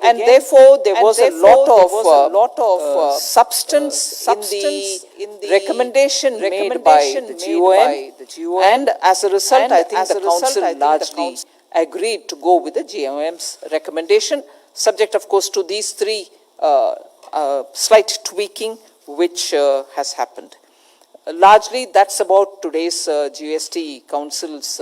and therefore there was a lot of substance in the recommendation made by the GOM, and as a result, I think the Council largely agreed to go with the GOM's recommendation, subject, of course, to these three slight tweaking which has happened. Largely, that's about today's GST Council's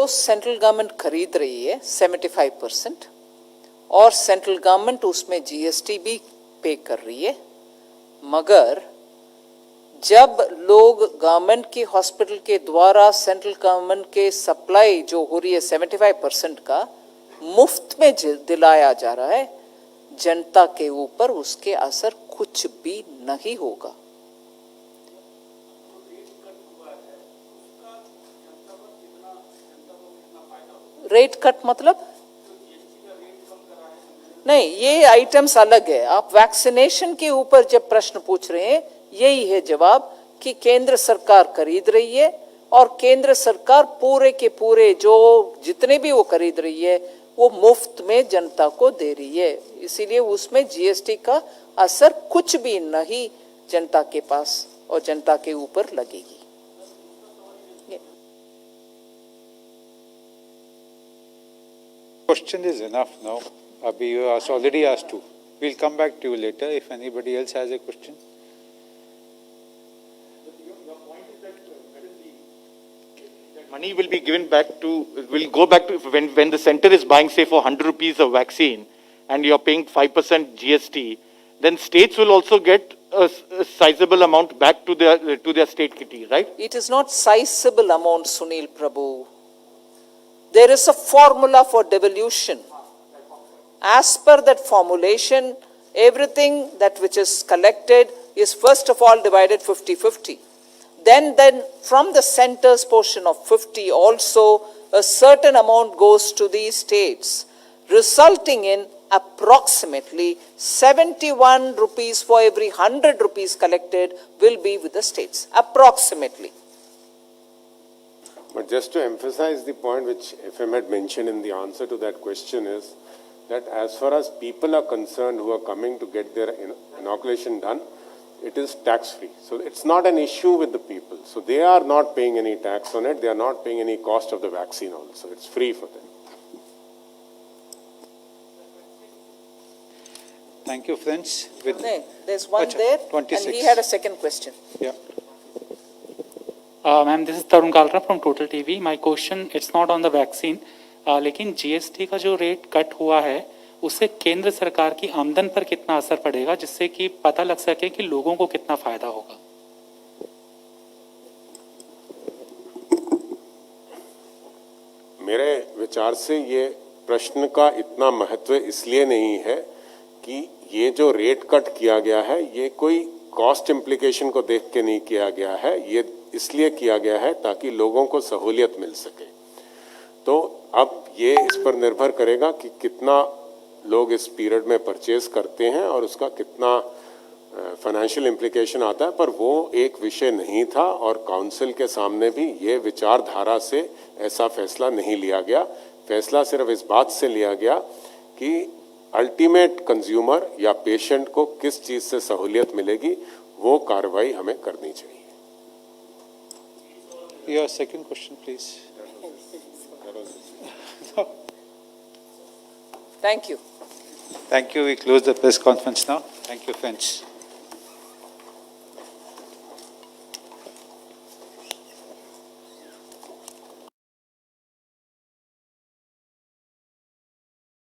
जो central government खरीद रही है 75% और central government उसमें GST भी पे कर रही है, मगर जब लोग गवर्नमेंट की हॉस्पिटल के द्वारा सेंट्रल गवर्नमेंट के सप्लाई जो हो रही है 75% का मुफ्त में दिलाया जा रहा है, जनता के ऊपर उसके असर कुछ भी नहीं होगा। रेट कट मतलब नहीं, ये आइटम्स अलग है। आप वैक्सीनेशन के ऊपर जब प्रश्न पूछ रहे हैं, यही है जवाब कि केंद्र सरकार खरीद रही है और केंद्र सरकार पूरे के पूरे जो जितने भी वो खरीद रही है वो मुफ्त में जनता को दे रही है, इसीलिए उसमें जीएसटी का असर कुछ भी नहीं जनता के पास और जनता के ऊपर लगेगी। Question is enough now. Abhi, you already asked two. We'll come back to you later if anybody else has a question. Your point is that money will be given back to, will go back to, when the center is buying, say, for 100 rupees of vaccine and you're paying 5% GST, then states will also get a sizable amount back to their state kitty, right? It is not sizable amount, Sunil Prabhu. There is a formula for devolution. As per that formulation, everything that which is collected is first of all divided 50-50. Then from the center's portion of 50 also a certain amount goes to the states, resulting in approximately 71 rupees for every 100 rupees collected will be with the states, approximately. But just to emphasize the point which FM had mentioned in the answer to that question is that as far as people are concerned who are coming to get their inoculation done, it is tax-free. So it's not an issue with the people. So they are not paying any tax on it. They are not paying any cost of the vaccine also. It's free for them. Thank you, friends. There's one Achha, there 26. and he had a second question. Yeah. Ma'am, this is Tarun Kalra from Total TV. My question, it's not on the vaccine, लेकिन GST का जो rate cut हुआ है उससे केंद्र सरकार की आमदन पर कितना असर पड़ेगा, जिससे कि पता लग सके कि लोगों को कितना फायदा होगा? मेरे विचार से ये प्रश्न का इतना महत्व इसलिए नहीं है कि ये जो रेट कट किया गया है ये कोई कॉस्ट इम्प्लीकेशन को देख के नहीं किया गया है, ये इसलिए किया गया है ताकि लोगों को सहूलियत मिल सके। तो अब ये इस पर निर्भर करेगा कि कितना लोग इस पीरियड में परचेज करते हैं और उसका कितना फाइनेंशियल इम्प्लीकेशन आता है, पर वो एक विषय नहीं था और काउंसिल के सामने भी ये विचारधारा से ऐसा फैसला नहीं लिया गया। फैसला सिर्फ इस बात से लिया गया कि अल्टीमेट कंज्यूमर या पेशेंट को किस चीज से सहूलियत मिलेगी, वो कार्रवाई हमें करनी चाहिए। Your second question, please. Thank you. Thank you. We close the press conference now. Thank you, friends.